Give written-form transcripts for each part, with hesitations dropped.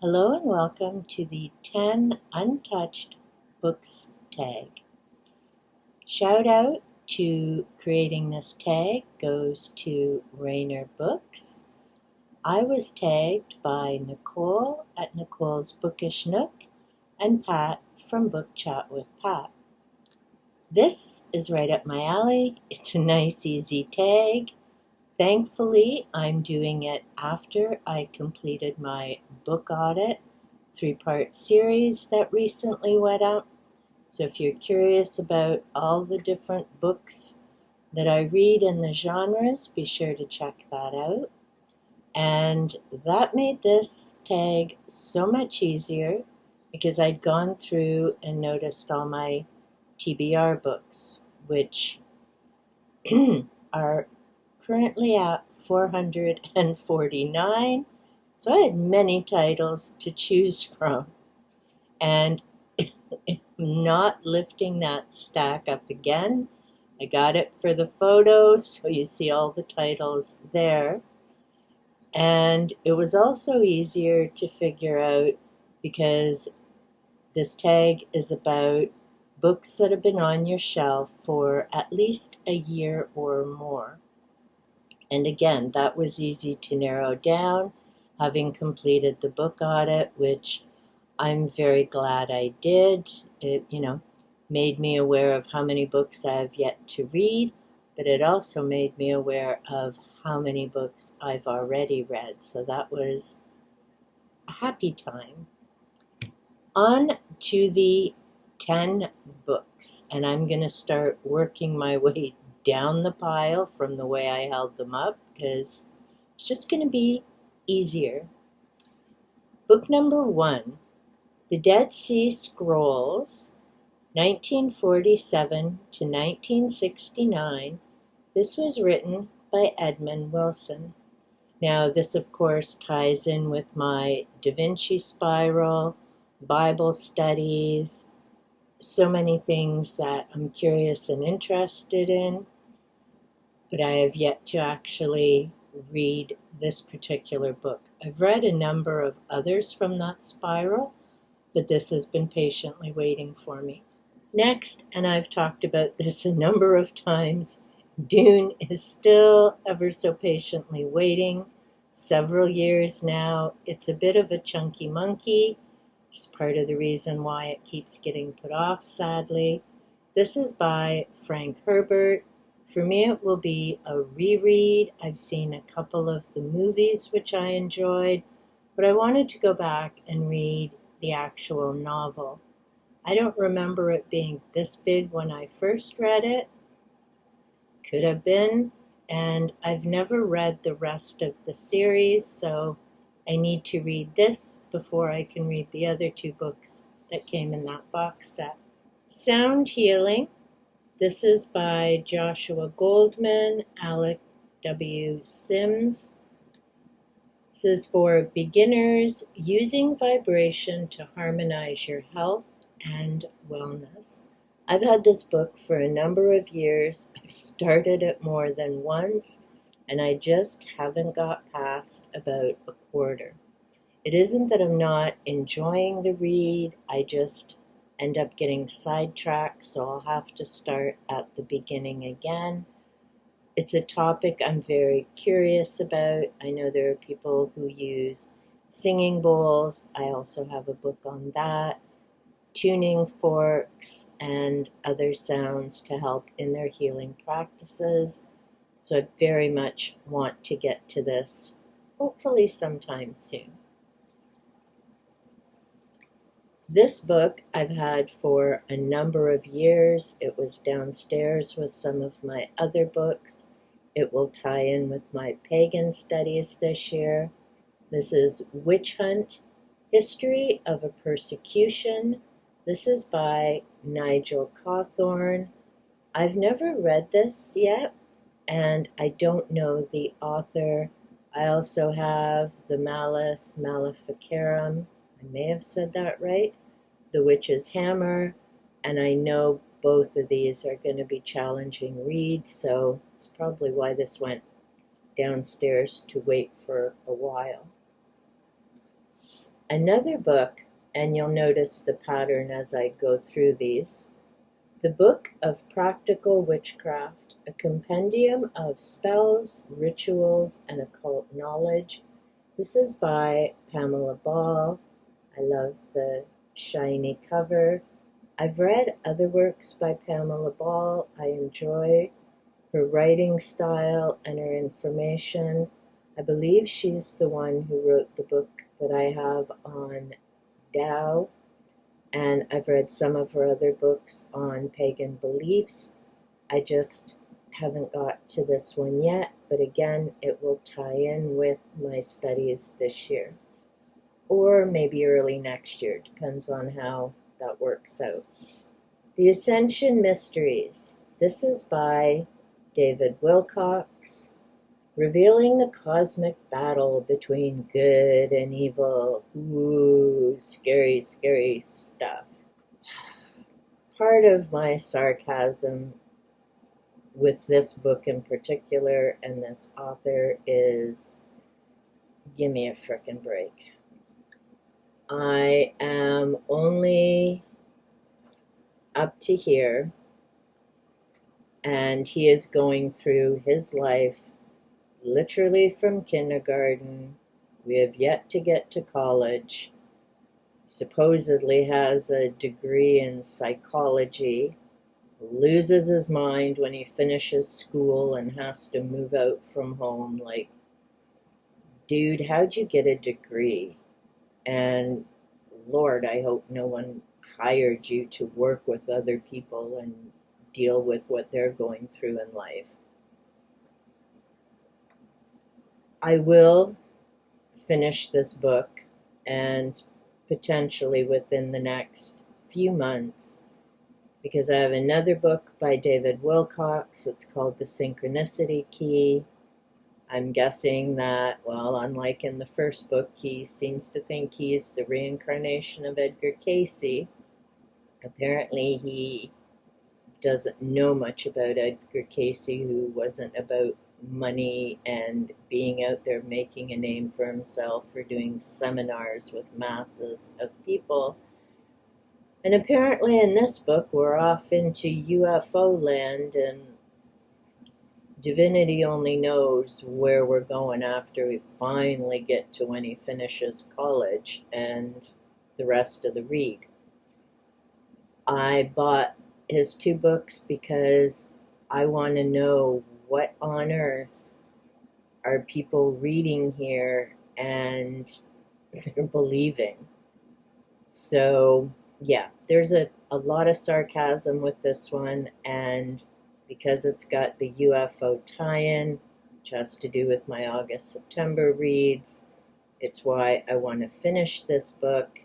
Hello and welcome to the 10 Untouched Books tag. Shout out to creating this tag goes to Rainer Books. I was tagged by Nicole at Nicole's Bookish Nook and Pat from Book Chat with Pat. This is right up my alley. It's a nice, easy tag. Thankfully, I'm doing it after I completed my book audit 3-part series that recently went up. So if you're curious about all the different books that I read in the genres, be sure to check that out. And that made this tag so much easier because I'd gone through and noticed all my TBR books, which are currently at 449, so I had many titles to choose from, and I'm not lifting that stack up again. I got it for the photo, so you see all the titles there, and it was also easier to figure out because this tag is about books that have been on your shelf for at least a year or more. And again, that was easy to narrow down, having completed the book audit, which I'm very glad I did. It, made me aware of how many books I have yet to read, but it also made me aware of how many books I've already read. So that was a happy time. On to the 10 books, and I'm going to start working my way down the pile from the way I held them up because it's just going to be easier. Book number 1, The Dead Sea Scrolls, 1947 to 1969. This was written by Edmund Wilson. Now, this, of course, ties in with my Da Vinci Spiral, Bible studies, so many things that I'm curious and interested in, but I have yet to actually read this particular book. I've read a number of others from that spiral, but this has been patiently waiting for me. Next, and I've talked about this a number of times, Dune is still ever so patiently waiting. Several years now. It's a bit of a chunky monkey. It's part of the reason why it keeps getting put off, sadly. This is by Frank Herbert. For me, it will be a reread. I've seen a couple of the movies, which I enjoyed, but I wanted to go back and read the actual novel. I don't remember it being this big when I first read it. Could have been, and I've never read the rest of the series, so I need to read this before I can read the other 2 books that came in that box set. Sound Healing. This is by Joshua Goldman, Alec W. Sims. This is for beginners using vibration to harmonize your health and wellness. I've had this book for a number of years. I've started it more than once, and I just haven't got past about a quarter. It isn't that I'm not enjoying the read, I just end up getting sidetracked, so I'll have to start at the beginning again. It's a topic I'm very curious about. I know there are people who use singing bowls. I also have a book on that. Tuning forks and other sounds to help in their healing practices. So I very much want to get to this, hopefully sometime soon. This book I've had for a number of years. It was downstairs with some of my other books. It will tie in with my pagan studies this year. This is Witch Hunt, History of a Persecution. This is by Nigel Cawthorne. I've never read this yet, and I don't know the author. I also have The Malus Maleficarum. I may have said that right. The Witch's Hammer, and I know both of these are going to be challenging reads, so it's probably why this went downstairs to wait for a while. Another book, and you'll notice the pattern as I go through these, The Book of Practical Witchcraft, a compendium of spells, rituals, and occult knowledge. This is by Pamela Ball. I love the shiny cover. I've read other works by Pamela Ball. I enjoy her writing style and her information. I believe she's the one who wrote the book that I have on Tao, and I've read some of her other books on pagan beliefs. I just haven't got to this one yet, but again, it will tie in with my studies this year, or maybe early next year, depends on how that works out. The Ascension Mysteries. This is by David Wilcox, revealing the cosmic battle between good and evil. Ooh, scary, scary stuff. Part of my sarcasm with this book in particular and this author is, give me a frickin' break. I am only up to here, and he is going through his life literally from kindergarten. We have yet to get to college. Supposedly has a degree in psychology, loses his mind when he finishes school and has to move out from home. Like, dude, how'd you get a degree? And Lord, I hope no one hired you to work with other people and deal with what they're going through in life. I will finish this book, and potentially within the next few months, because I have another book by David Wilcox. It's called The Synchronicity Key. I'm guessing that, well, unlike in the first book, he seems to think he's the reincarnation of Edgar Cayce. Apparently he doesn't know much about Edgar Cayce, who wasn't about money and being out there making a name for himself or doing seminars with masses of people. And apparently in this book we're off into UFO land, and divinity only knows where we're going after we finally get to when he finishes college and the rest of the read. I bought his 2 books because I want to know what on earth are people reading here and they're believing. So yeah, there's a lot of sarcasm with this one, and because it's got the UFO tie-in, which has to do with my August-September reads, it's why I want to finish this book,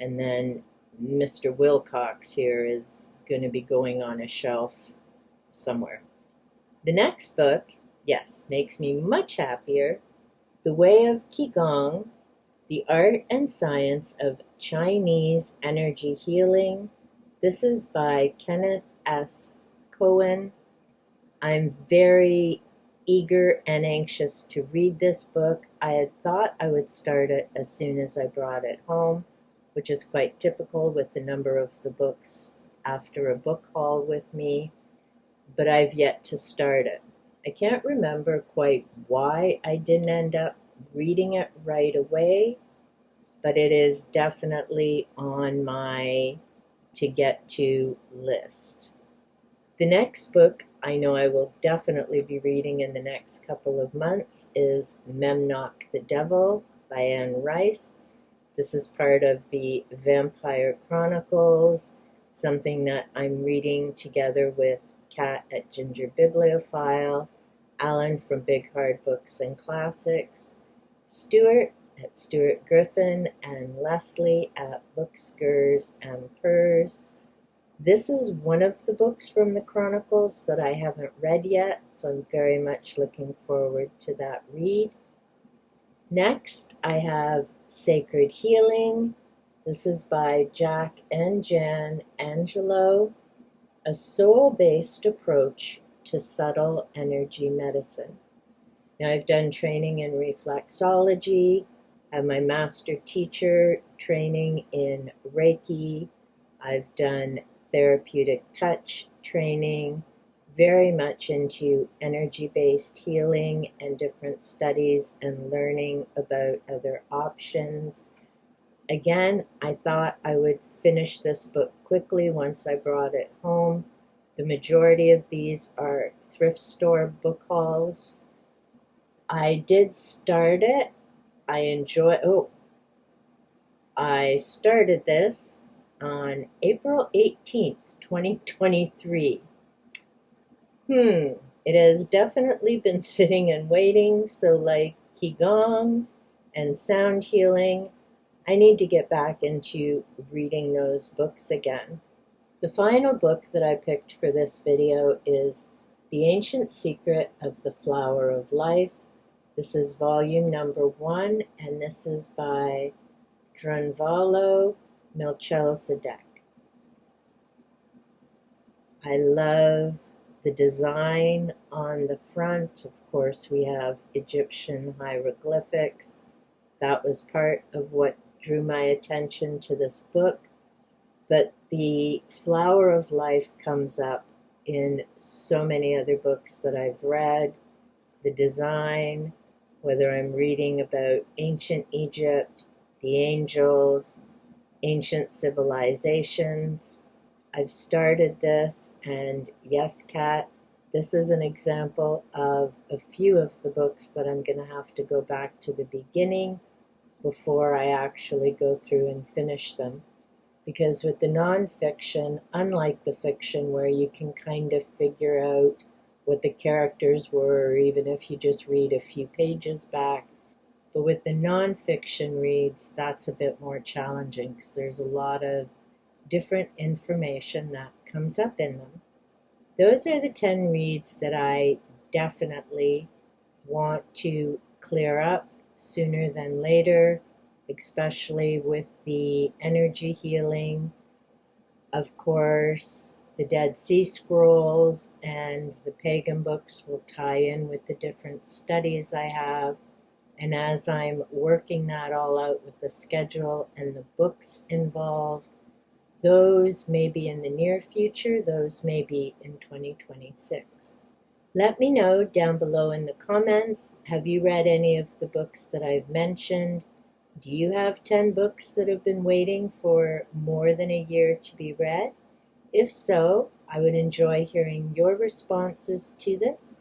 and then Mr. Wilcox here is going to be going on a shelf somewhere. The next book, yes, makes me much happier. The Way of Qigong, The Art and Science of Chinese Energy Healing. This is by Kenneth S. Cohen. I'm very eager and anxious to read this book. I had thought I would start it as soon as I brought it home, which is quite typical with the number of the books after a book haul with me, but I've yet to start it. I can't remember quite why I didn't end up reading it right away, but it is definitely on my to get to list. The next book I know I will definitely be reading in the next couple of months is Memnoch the Devil by Anne Rice. This is part of the Vampire Chronicles, something that I'm reading together with Kat at Ginger Bibliophile, Alan from Big Hard Books and Classics, Stuart at Stuart Griffin, and Leslie at Bookskers and Purrs. This is one of the books from the Chronicles that I haven't read yet, so I'm very much looking forward to that read. Next, I have Sacred Healing. This is by Jack and Jan Angelo, a soul-based approach to subtle energy medicine. Now, I've done training in reflexology, I have my master teacher training in Reiki. I've done therapeutic touch training, very much into energy-based healing and different studies and learning about other options. Again, I thought I would finish this book quickly once I brought it home. The majority of these are thrift store book hauls. I did start it. I started this on April 18th, 2023. It has definitely been sitting and waiting, so like Qigong and sound healing, I need to get back into reading those books again. The final book that I picked for this video is The Ancient Secret of the Flower of Life. This is volume number 1, and this is by Drunvalo, Melchizedek. I love the design on the front. Of course, we have Egyptian hieroglyphics. That was part of what drew my attention to this book. But the flower of life comes up in so many other books that I've read. The design, whether I'm reading about ancient Egypt, the angels, ancient civilizations. I've started this, and yes, Kat, this is an example of a few of the books that I'm going to have to go back to the beginning before I actually go through and finish them. Because with the nonfiction, unlike the fiction where you can kind of figure out what the characters were, or even if you just read a few pages back, but with the nonfiction reads, that's a bit more challenging because there's a lot of different information that comes up in them. Those are the 10 reads that I definitely want to clear up sooner than later, especially with the energy healing. Of course, the Dead Sea Scrolls and the pagan books will tie in with the different studies I have. And as I'm working that all out with the schedule and the books involved, those may be in the near future, those may be in 2026. Let me know down below in the comments, have you read any of the books that I've mentioned? Do you have 10 books that have been waiting for more than a year to be read? If so, I would enjoy hearing your responses to this.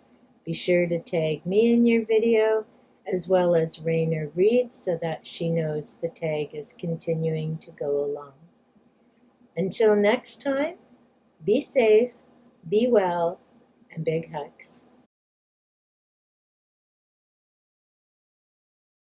Be sure to tag me in your video, as well as Rainer Reed, so that she knows the tag is continuing to go along. Until next time, be safe, be well, and big hugs.